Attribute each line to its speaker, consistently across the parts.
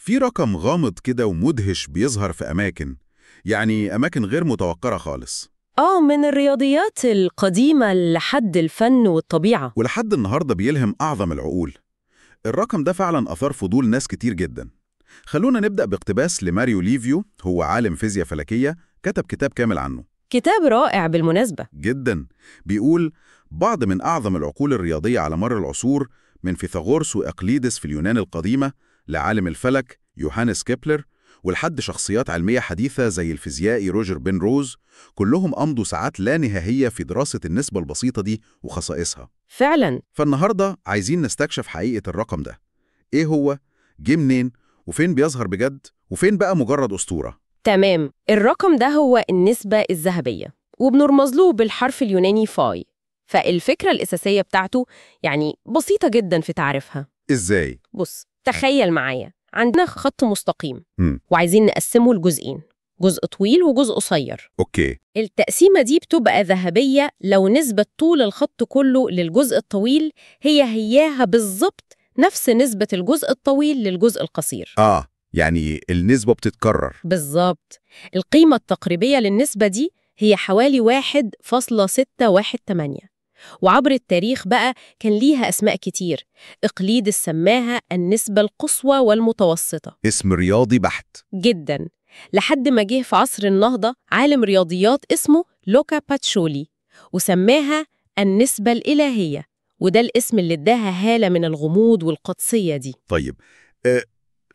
Speaker 1: في رقم غامض كده ومدهش بيظهر في أماكن غير متوقعة خالص.
Speaker 2: من الرياضيات القديمة لحد الفن والطبيعة.
Speaker 1: ولحد النهاردة بيلهم أعظم العقول. الرقم ده فعلا أثار فضول ناس كتير جدا. خلونا نبدأ باقتباس لماريو ليفيو، هو عالم فيزياء فلكية كتب كتاب كامل عنه.
Speaker 2: كتاب رائع بالمناسبة.
Speaker 1: جدا. بيقول بعض من أعظم العقول الرياضية على مر العصور، من فيثاغورس وإقليدس في اليونان القديمة لعالم الفلك يوهانس كيبلر، ولحد شخصيات علمية حديثة زي الفيزيائي روجر بنروز، كلهم أمضوا ساعات لا نهائية في دراسة النسبة البسيطة دي وخصائصها.
Speaker 2: فعلا.
Speaker 1: فالنهاردة عايزين نستكشف حقيقة الرقم ده. إيه هو؟ جه منين؟ وفين بيظهر بجد؟ وفين بقى مجرد أسطورة؟
Speaker 2: تمام، الرقم ده هو النسبة الذهبية، وبنرمز له بالحرف اليوناني فاي. فالفكرة الأساسية بتاعته بسيطة جدا في تعريفها.
Speaker 1: إزاي؟
Speaker 2: بص، تخيل معايا عندنا خط مستقيم
Speaker 1: مم.
Speaker 2: وعايزين نقسمه لجزئين، جزء طويل وجزء قصير.
Speaker 1: أوكي.
Speaker 2: التقسيمة دي بتبقى ذهبية لو نسبة طول الخط كله للجزء الطويل هياها بالظبط نفس نسبة الجزء الطويل للجزء القصير.
Speaker 1: يعني النسبة بتتكرر.
Speaker 2: بالظبط. القيمة التقريبية للنسبة دي هي حوالي 1.618. وعبر التاريخ بقى كان ليها أسماء كتير. إقليدس سماها النسبة القصوى والمتوسطة.
Speaker 1: اسم رياضي بحت.
Speaker 2: جدا. لحد ما جه في عصر النهضة عالم رياضيات اسمه لوكا باتشولي وسماها النسبة الإلهية، وده الاسم اللي اداها هالة من الغموض والقدسية دي.
Speaker 1: طيب،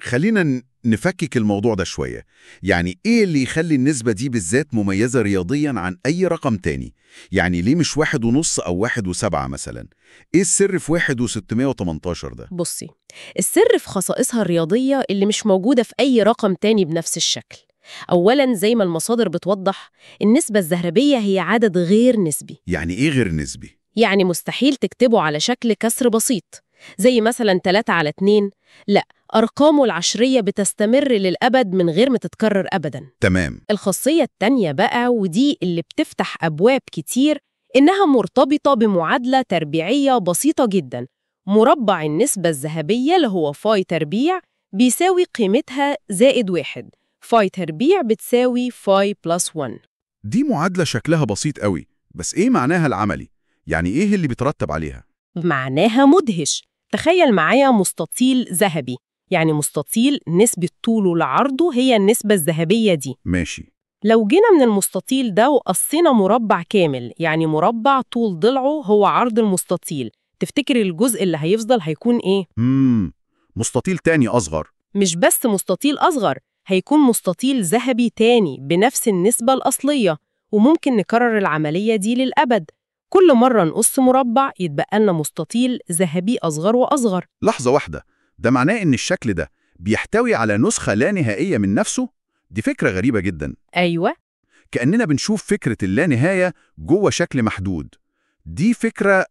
Speaker 1: خلينا نفكك الموضوع ده شوية. يعني إيه اللي يخلي النسبة دي بالذات مميزة رياضياً عن أي رقم تاني؟ يعني ليه مش 1.5 أو 1.7 مثلاً؟ إيه السر في 1.618 ده؟
Speaker 2: بصي، السر في خصائصها الرياضية اللي مش موجودة في أي رقم تاني بنفس الشكل. أولاً، زي ما المصادر بتوضح، النسبة الذهبية هي عدد غير نسبي.
Speaker 1: يعني إيه غير نسبي؟
Speaker 2: يعني مستحيل تكتبه على شكل كسر بسيط زي مثلا 3/2. لا، أرقامه العشرية بتستمر للأبد من غير ما تتكرر أبدا.
Speaker 1: تمام.
Speaker 2: الخاصية التانية بقى، ودي اللي بتفتح أبواب كتير، إنها مرتبطة بمعادلة تربيعية بسيطة جدا. مربع النسبة الذهبية اللي هو فاي تربيع بيساوي قيمتها زائد 1. فاي تربيع بتساوي فاي بلس 1.
Speaker 1: دي معادلة شكلها بسيط قوي، بس إيه معناها العملي؟ يعني إيه اللي بيترتب عليها؟
Speaker 2: معناها مدهش. تخيل معايا مستطيل ذهبي، يعني مستطيل نسبة طوله لعرضه هي النسبة الذهبية دي.
Speaker 1: ماشي.
Speaker 2: لو جينا من المستطيل ده وقصينا مربع كامل، يعني مربع طول ضلعه هو عرض المستطيل، تفتكر الجزء اللي هيفضل هيكون إيه؟
Speaker 1: مستطيل تاني أصغر.
Speaker 2: مش بس مستطيل أصغر، هيكون مستطيل ذهبي تاني بنفس النسبة الأصلية. وممكن نكرر العملية دي للأبد، كل مرة نقص مربع يتبقى لنا مستطيل ذهبي أصغر وأصغر.
Speaker 1: لحظة واحدة، ده معناه إن الشكل ده بيحتوي على نسخة لا نهائية من نفسه؟ دي فكرة غريبة جدا.
Speaker 2: أيوة.
Speaker 1: كأننا بنشوف فكرة اللانهاية جوه شكل محدود. دي فكرة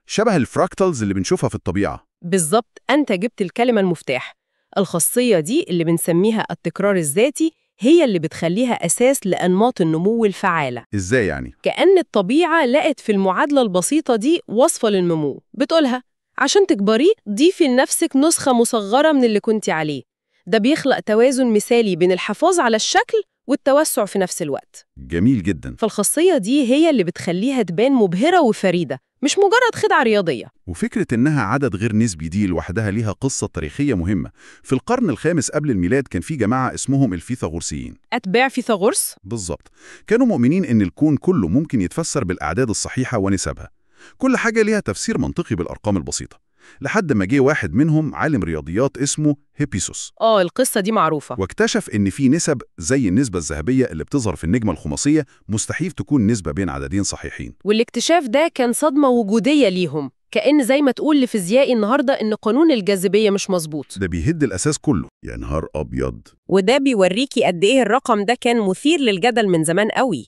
Speaker 1: شبه الفراكتالز اللي بنشوفها في الطبيعة.
Speaker 2: بالظبط، أنت جبت الكلمة المفتاح. الخاصية دي اللي بنسميها التكرار الذاتي هي اللي بتخليها أساس لأنماط النمو الفعالة.
Speaker 1: إزاي يعني؟
Speaker 2: كأن الطبيعة لقت في المعادلة البسيطة دي وصفة للنمو، بتقولها عشان تكبري ضيفي لنفسك نسخة مصغرة من اللي كنتي عليه. ده بيخلق توازن مثالي بين الحفاظ على الشكل والتوسع في نفس الوقت.
Speaker 1: جميل جدا.
Speaker 2: فالخاصية دي هي اللي بتخليها تبان مبهرة وفريدة، مش مجرد خدعة رياضية.
Speaker 1: وفكرة إنها عدد غير نسبي دي لوحدها ليها قصة تاريخية مهمة. في القرن الخامس قبل الميلاد كان في جماعة اسمهم الفيثاغورسيين.
Speaker 2: أتباع فيثاغورس؟
Speaker 1: بالظبط. كانوا مؤمنين إن الكون كله ممكن يتفسر بالأعداد الصحيحة ونسبها. كل حاجة ليها تفسير منطقي بالأرقام البسيطة. لحد ما جه واحد منهم عالم رياضيات اسمه هيبيسوس.
Speaker 2: القصة دي معروفة.
Speaker 1: واكتشف إن في نسب زي النسبة الذهبية اللي بتظهر في النجمة الخماسية مستحيل تكون نسبة بين عددين صحيحين.
Speaker 2: والاكتشاف ده كان صدمة وجودية ليهم، كأن زي ما تقول لفيزيائي النهاردة إن قانون الجاذبية مش مظبوط.
Speaker 1: ده بيهد الأساس كله. يا نهار أبيض.
Speaker 2: وده بيوريكي قد إيه الرقم ده كان مثير للجدل من زمان قوي.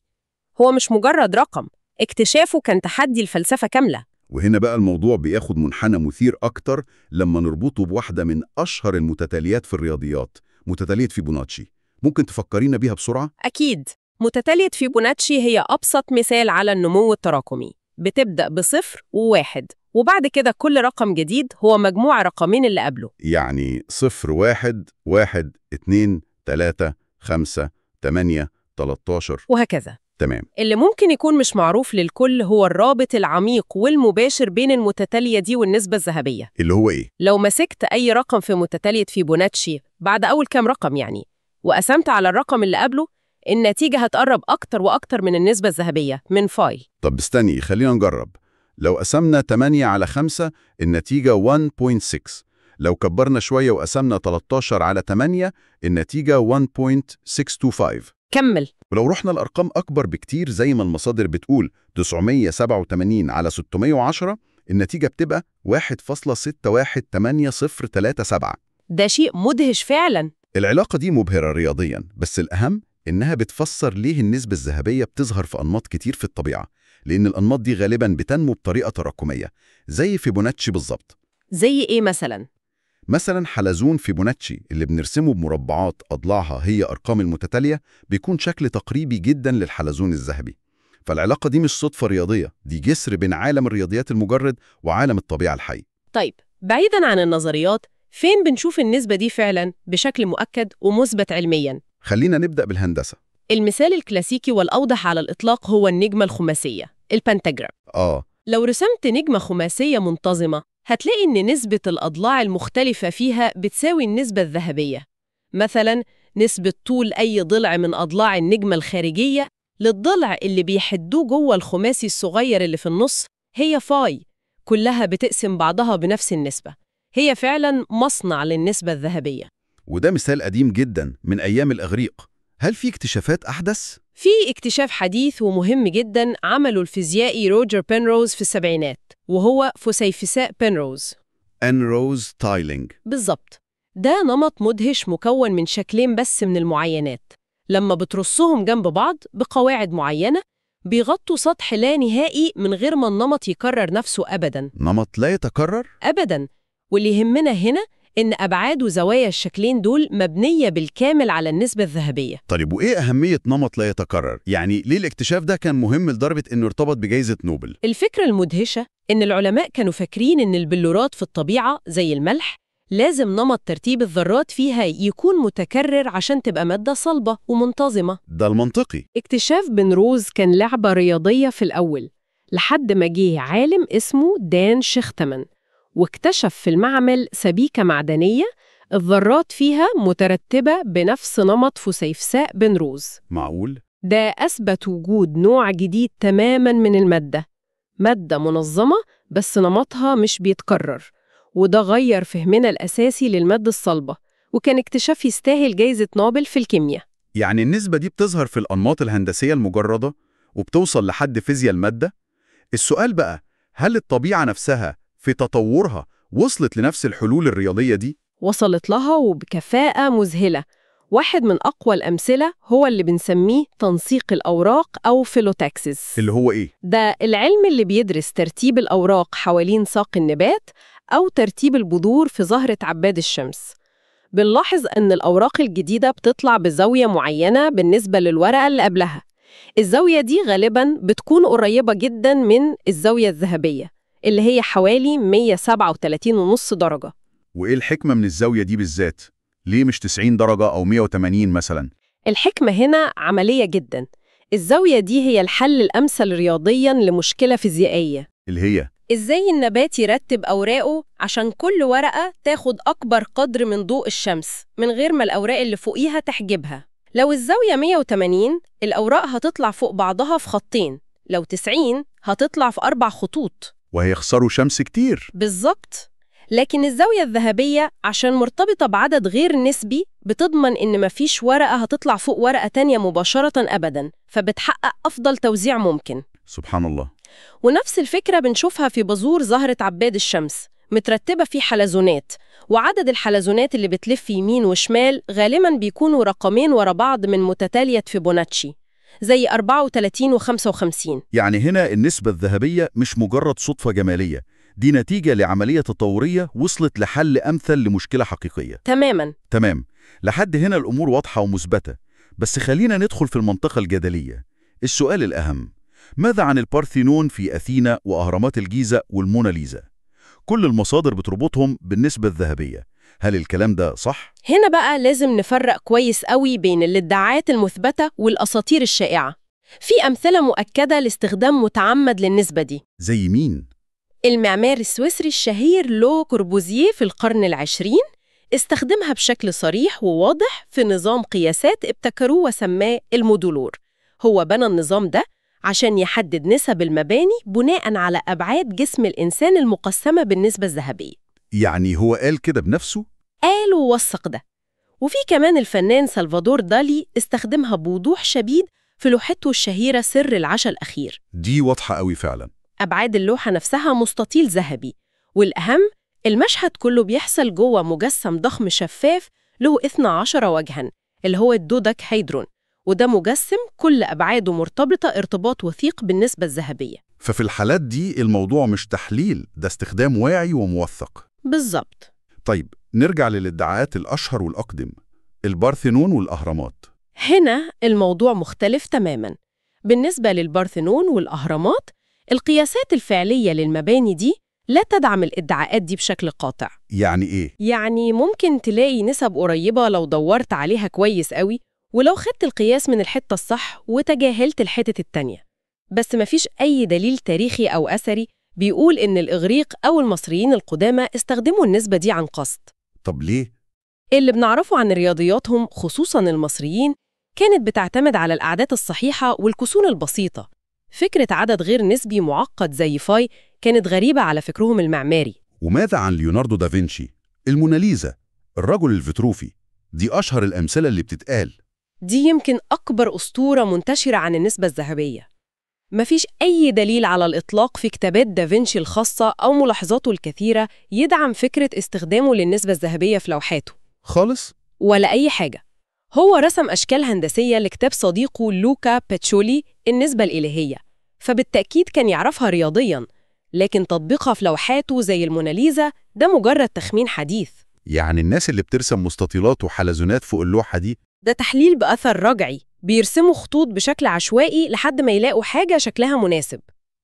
Speaker 2: هو مش مجرد رقم، اكتشافه كان تحدي الفلسفة كاملة.
Speaker 1: وهنا بقى الموضوع بياخد منحنى مثير أكتر لما نربطه بواحدة من أشهر المتتاليات في الرياضيات، متتالية فيبوناتشي. ممكن تفكرينا بيها بسرعة؟
Speaker 2: أكيد. متتالية فيبوناتشي هي أبسط مثال على النمو التراكمي. بتبدأ ب0 و1 وبعد كده كل رقم جديد هو مجموع رقمين اللي قبله.
Speaker 1: يعني 0 1 1 2 3 5 8 13
Speaker 2: وهكذا.
Speaker 1: تمام.
Speaker 2: اللي ممكن يكون مش معروف للكل هو الرابط العميق والمباشر بين المتتالية دي والنسبة الذهبية.
Speaker 1: اللي هو إيه؟
Speaker 2: لو مسكت أي رقم في متتالية فيبوناتشي بعد أول كام رقم يعني، وقسمت على الرقم اللي قبله، النتيجة هتقرب أكتر وأكتر من النسبة الذهبية من فاي.
Speaker 1: طب استني خلينا نجرب. لو قسمنا 8 على 5 النتيجة 1.6. لو كبرنا شوية وقسمنا 13 على 8 النتيجة 1.625.
Speaker 2: كمل.
Speaker 1: ولو رحنا الأرقام أكبر بكتير زي ما المصادر بتقول 987 على 610 النتيجة بتبقى 1.6180037.
Speaker 2: ده شيء مدهش فعلا.
Speaker 1: العلاقة دي مبهرة رياضياً، بس الأهم إنها بتفسر ليه النسبة الذهبية بتظهر في أنماط كتير في الطبيعة، لأن الأنماط دي غالباً بتنمو بطريقة تراكمية زي فيبوناتشي بالظبط.
Speaker 2: زي إيه مثلا؟
Speaker 1: مثلاً حلزون فيبوناتشي اللي بنرسمه بمربعات أضلاعها هي أرقام المتتالية بيكون شكل تقريبي جداً للحلزون الذهبي. فالعلاقة دي مش صدفة رياضية، دي جسر بين عالم الرياضيات المجرد وعالم الطبيعة الحي.
Speaker 2: طيب، بعيداً عن النظريات، فين بنشوف النسبة دي فعلا بشكل مؤكد ومثبت علمياً؟
Speaker 1: خلينا نبدأ بالهندسة.
Speaker 2: المثال الكلاسيكي والأوضح على الإطلاق هو النجمة الخماسية، البنتاجرام. لو رسمت نجمة خماسية منتظمة، هتلاقي إن نسبة الأضلاع المختلفة فيها بتساوي النسبة الذهبية. مثلاً، نسبة طول أي ضلع من أضلاع النجمة الخارجية للضلع اللي بيحدوه جوه الخماسي الصغير اللي في النص هي فاي، كلها بتقسم بعضها بنفس النسبة. هي فعلاً مصنع للنسبة الذهبية.
Speaker 1: وده مثال قديم جدا من أيام الإغريق. هل في اكتشافات أحدث؟
Speaker 2: في اكتشاف حديث ومهم جداً عمله الفيزيائي روجر بنروز في السبعينات، وهو فسيفساء بنروز.
Speaker 1: أنروز تايلينج.
Speaker 2: بالظبط. ده نمط مدهش مكون من شكلين بس من المعاينات. لما بترصهم جنب بعض بقواعد معينة بيغطوا سطح لا نهائي من غير ما النمط يكرر نفسه أبداً.
Speaker 1: نمط لا يتكرر؟
Speaker 2: أبداً. واللي يهمنا هنا إن أبعاد وزوايا الشكلين دول مبنية بالكامل على النسبة الذهبية.
Speaker 1: طيب وإيه أهمية نمط لا يتكرر؟ يعني ليه الاكتشاف ده كان مهم لدرجة إنه ارتبط بجائزة نوبل؟
Speaker 2: الفكرة المدهشة إن العلماء كانوا فاكرين إن البلورات في الطبيعة زي الملح لازم نمط ترتيب الذرات فيها يكون متكرر عشان تبقى مادة صلبة ومنتظمة.
Speaker 1: ده المنطقي.
Speaker 2: اكتشاف بنروز كان لعبة رياضية في الأول، لحد ما جه عالم اسمه دان شيختمان واكتشف في المعمل سبيكة معدنية الذرات فيها مترتبة بنفس نمط فسيفساء بنروز.
Speaker 1: معقول؟
Speaker 2: ده أثبت وجود نوع جديد تماماً من المادة، مادة منظمة بس نمطها مش بيتكرر، وده غير فهمنا الأساسي للمادة الصلبة، وكان اكتشاف يستاهل جائزة نوبل في الكيمياء.
Speaker 1: يعني النسبة دي بتظهر في الأنماط الهندسية المجردة وبتوصل لحد فيزياء المادة؟ السؤال بقى، هل الطبيعة نفسها في تطورها وصلت لنفس الحلول الرياضية دي؟
Speaker 2: وصلت لها وبكفاءة مذهلة. واحد من أقوى الأمثلة هو اللي بنسميه تنسيق الأوراق أو فيلوتاكسيس.
Speaker 1: اللي هو إيه؟
Speaker 2: ده العلم اللي بيدرس ترتيب الأوراق حوالين ساق النبات أو ترتيب البذور في زهرة عباد الشمس. بنلاحظ أن الأوراق الجديدة بتطلع بزاوية معينة بالنسبة للورقة اللي قبلها. الزاوية دي غالباً بتكون قريبة جداً من الزاوية الذهبية اللي هي حوالي 137.5 درجة.
Speaker 1: وإيه الحكمة من الزاوية دي بالذات؟ ليه مش 90 درجة أو 180 مثلاً؟
Speaker 2: الحكمة هنا عملية جداً. الزاوية دي هي الحل الأمثل رياضياً لمشكلة فيزيائية،
Speaker 1: اللي هي
Speaker 2: إزاي النبات يرتب أوراقه عشان كل ورقة تاخد أكبر قدر من ضوء الشمس من غير ما الأوراق اللي فوقيها تحجبها. لو الزاوية 180 الأوراق هتطلع فوق بعضها في خطين، لو 90 هتطلع في 4 خطوط.
Speaker 1: وهيخسروا شمس كتير.
Speaker 2: بالظبط. لكن الزاوية الذهبية عشان مرتبطة بعدد غير نسبي بتضمن إن مفيش ورقة هتطلع فوق ورقة تانية مباشرة أبداً، فبتحقق أفضل توزيع ممكن.
Speaker 1: سبحان الله.
Speaker 2: ونفس الفكرة بنشوفها في بذور زهرة عباد الشمس، مترتبة في حلزونات، وعدد الحلزونات اللي بتلف يمين وشمال غالباً بيكونوا رقمين ورا بعض من متتالية فيبوناتشي زي 34 و55.
Speaker 1: يعني هنا النسبة الذهبية مش مجرد صدفة جمالية، دي نتيجة لعملية تطورية وصلت لحل أمثل لمشكلة حقيقية. تمام. لحد هنا الأمور واضحة ومثبتة، بس خلينا ندخل في المنطقة الجدلية. السؤال الأهم،
Speaker 3: ماذا عن البارثينون في أثينا وأهرامات الجيزة والموناليزا؟ كل المصادر بتربطهم بالنسبة الذهبية. هل الكلام ده صح؟
Speaker 2: هنا بقى لازم نفرق كويس قوي بين الادعاءات المثبتة والأساطير الشائعة. في أمثلة مؤكدة لاستخدام متعمد للنسبة دي.
Speaker 3: زي مين؟
Speaker 2: المعماري السويسري الشهير لو كوربوزيه في القرن العشرين استخدمها بشكل صريح وواضح في نظام قياسات ابتكروه وسماه المودولور. هو بنى النظام ده عشان يحدد نسب المباني بناء على أبعاد جسم الإنسان المقسمة بالنسبة الذهبية.
Speaker 3: يعني هو قال كده بنفسه؟
Speaker 2: قال ووثق ده. وفي كمان الفنان سلفادور دالي استخدمها بوضوح شديد في لوحته الشهيرة سر العشاء الأخير.
Speaker 3: دي واضحة قوي فعلا.
Speaker 2: أبعاد اللوحة نفسها مستطيل ذهبي، والأهم المشهد كله بيحصل جوه مجسم ضخم شفاف له 12 وجهاً اللي هو الدودك هيدرون، وده مجسم كل أبعاده مرتبطة ارتباط وثيق بالنسبة الذهبية.
Speaker 3: ففي الحالات دي الموضوع مش تحليل، ده استخدام واعي وموثق.
Speaker 2: بالظبط.
Speaker 3: طيب نرجع للادعاءات الأشهر والأقدم، البارثينون والأهرامات.
Speaker 2: هنا الموضوع مختلف تماماً. بالنسبة للبارثينون والأهرامات، القياسات الفعلية للمباني دي لا تدعم الادعاءات دي بشكل قاطع.
Speaker 3: يعني إيه؟
Speaker 2: يعني ممكن تلاقي نسب قريبة لو دورت عليها كويس قوي، ولو خدت القياس من الحتة الصح وتجاهلت الحتة التانية. بس مفيش أي دليل تاريخي أو أثري بيقول إن الإغريق أو المصريين القدامى استخدموا النسبة دي عن قصد.
Speaker 3: طب ليه؟
Speaker 2: اللي بنعرفه عن رياضياتهم خصوصاً المصريين كانت بتعتمد على الأعداد الصحيحة والكسور البسيطة. فكرة عدد غير نسبي معقد زي فاي كانت غريبة على فكرهم المعماري.
Speaker 3: وماذا عن ليوناردو دافنشي؟ الموناليزا، الرجل الفيتروفي، دي أشهر الأمثلة اللي بتتقال.
Speaker 2: دي يمكن أكبر أسطورة منتشرة عن النسبة الذهبية. مفيش أي دليل على الإطلاق في كتابات دافنشي الخاصة أو ملاحظاته الكثيرة يدعم فكرة استخدامه للنسبة الذهبية في لوحاته.
Speaker 3: خالص؟
Speaker 2: ولا أي حاجة. هو رسم أشكال هندسية لكتاب صديقه لوكا باتشولي النسبة الإلهية، فبالتأكيد كان يعرفها رياضياً، لكن تطبيقها في لوحاته زي الموناليزا ده مجرد تخمين حديث.
Speaker 3: يعني الناس اللي بترسم مستطيلات وحلزونات فوق اللوحة دي
Speaker 2: ده تحليل بأثر رجعي، بيرسموا خطوط بشكل عشوائي لحد ما يلاقوا حاجة شكلها مناسب.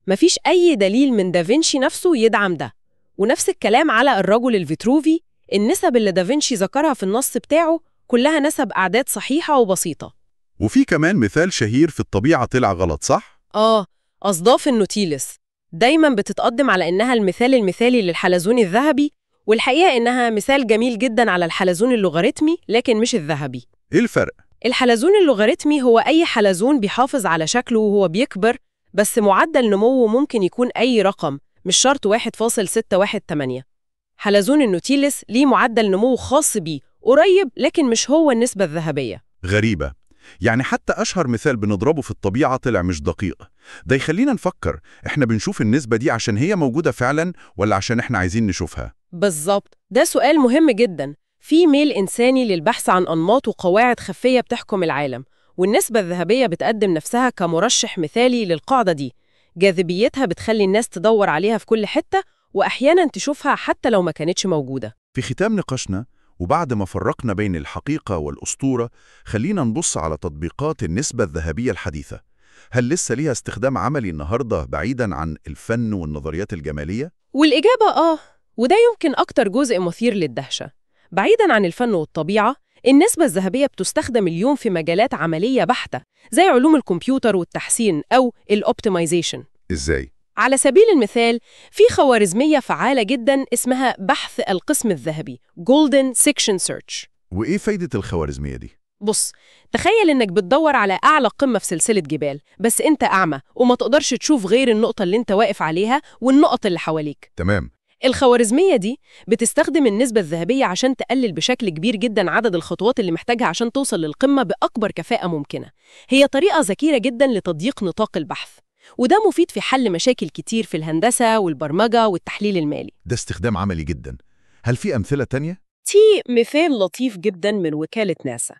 Speaker 2: مفيش أي دليل من دافنشي نفسه يدعم ده. ونفس الكلام على الرجل الفيتروفي، النسب اللي دافنشي ذكرها في النص بتاعه كلها نسب أعداد صحيحة وبسيطة.
Speaker 3: وفي كمان مثال شهير في الطبيعة طلع غلط، صح؟
Speaker 2: أصداف النوتيلس دايماً بتتقدم على إنها المثال المثالي للحلزون الذهبي، والحقيقة إنها مثال جميل جداً على الحلزون اللوغاريتمي لكن مش الذهبي.
Speaker 3: إيه الفرق؟
Speaker 2: الحلزون اللوغاريتمي هو أي حلزون بيحافظ على شكله وهو بيكبر، بس معدل نموه ممكن يكون أي رقم، مش شرط 1.618. حلزون النوتيلس ليه معدل نمو خاص بيه قريب، لكن مش هو النسبة الذهبية.
Speaker 3: غريبة. يعني حتى أشهر مثال بنضربه في الطبيعة طلع مش دقيق. ده يخلينا نفكر، إحنا بنشوف النسبة دي عشان هي موجودة فعلا ولا عشان إحنا عايزين نشوفها؟
Speaker 2: بالظبط، ده سؤال مهم جداً. في ميل إنساني للبحث عن أنماط وقواعد خفية بتحكم العالم، والنسبة الذهبية بتقدم نفسها كمرشح مثالي للقاعدة دي. جاذبيتها بتخلي الناس تدور عليها في كل حتة، وأحياناً تشوفها حتى لو ما كانتش موجودة.
Speaker 3: في ختام نقاشنا وبعد ما فرقنا بين الحقيقة والأسطورة، خلينا نبص على تطبيقات النسبة الذهبية الحديثة. هل لسه ليها استخدام عملي النهاردة بعيداً عن الفن والنظريات الجمالية؟
Speaker 2: والإجابة وده يمكن أكتر جزء مثير للدهشة. بعيداً عن الفن والطبيعة، النسبة الذهبية بتستخدم اليوم في مجالات عملية بحتة زي علوم الكمبيوتر والتحسين أو الأوبتمايزيشن.
Speaker 3: إزاي؟
Speaker 2: على سبيل المثال، في خوارزمية فعالة جداً اسمها بحث القسم الذهبي Golden Section Search.
Speaker 3: وإيه فايدة الخوارزمية دي؟
Speaker 2: بص، تخيل إنك بتدور على أعلى قمة في سلسلة جبال، بس أنت أعمى وما تقدرش تشوف غير النقطة اللي أنت واقف عليها والنقط اللي حواليك.
Speaker 3: تمام.
Speaker 2: الخوارزمية دي بتستخدم النسبة الذهبية عشان تقلل بشكل كبير جداً عدد الخطوات اللي محتاجها عشان توصل للقمة بأكبر كفاءة ممكنة. هي طريقة ذكية جداً لتضييق نطاق البحث، وده مفيد في حل مشاكل كتير في الهندسة والبرمجة والتحليل المالي.
Speaker 3: ده استخدام عملي جدا. هل في أمثلة تانية؟
Speaker 2: مثال لطيف جداً من وكالة ناسا.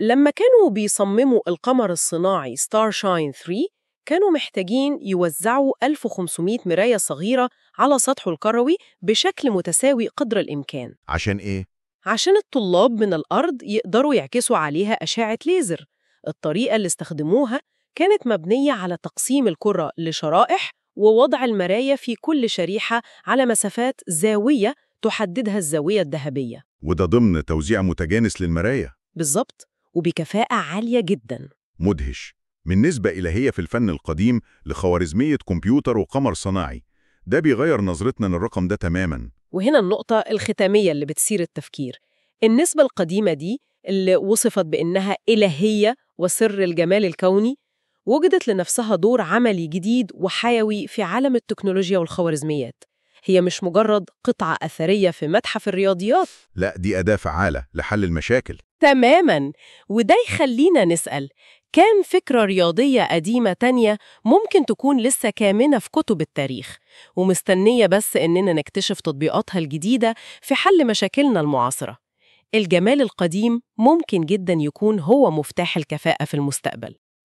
Speaker 2: لما كانوا بيصمموا القمر الصناعي ستارشاين 3 كانوا محتاجين يوزعوا 1500 مراية صغيرة على سطحه الكروي بشكل متساوي قدر الإمكان.
Speaker 3: عشان إيه؟
Speaker 2: عشان الطلاب من الأرض يقدروا يعكسوا عليها أشعة ليزر. الطريقة اللي استخدموها كانت مبنية على تقسيم الكرة لشرائح ووضع المرايا في كل شريحة على مسافات زاوية تحددها الزاوية الذهبية.
Speaker 3: وده ضمن توزيع متجانس للمرايا.
Speaker 2: بالظبط، وبكفاءة عالية جداً.
Speaker 3: مدهش. من نسبة إلهية في الفن القديم لخوارزمية كمبيوتر وقمر صناعي، ده بيغير نظرتنا للرقم ده تماماً.
Speaker 2: وهنا النقطة الختامية اللي بتثير التفكير. النسبة القديمة دي اللي وصفت بأنها إلهية وسر الجمال الكوني، وجدت لنفسها دور عملي جديد وحيوي في عالم التكنولوجيا والخوارزميات. هي مش مجرد قطعة أثرية في متحف الرياضيات.
Speaker 3: لا، دي أداة فعالة لحل المشاكل.
Speaker 2: تماماً. وده يخلينا نسأل، كان فكرة رياضية قديمة تانية ممكن تكون لسه كامنة في كتب التاريخ ومستنية بس إننا نكتشف تطبيقاتها الجديدة في حل مشاكلنا المعاصرة؟ الجمال القديم ممكن جداً يكون هو مفتاح الكفاءة في المستقبل.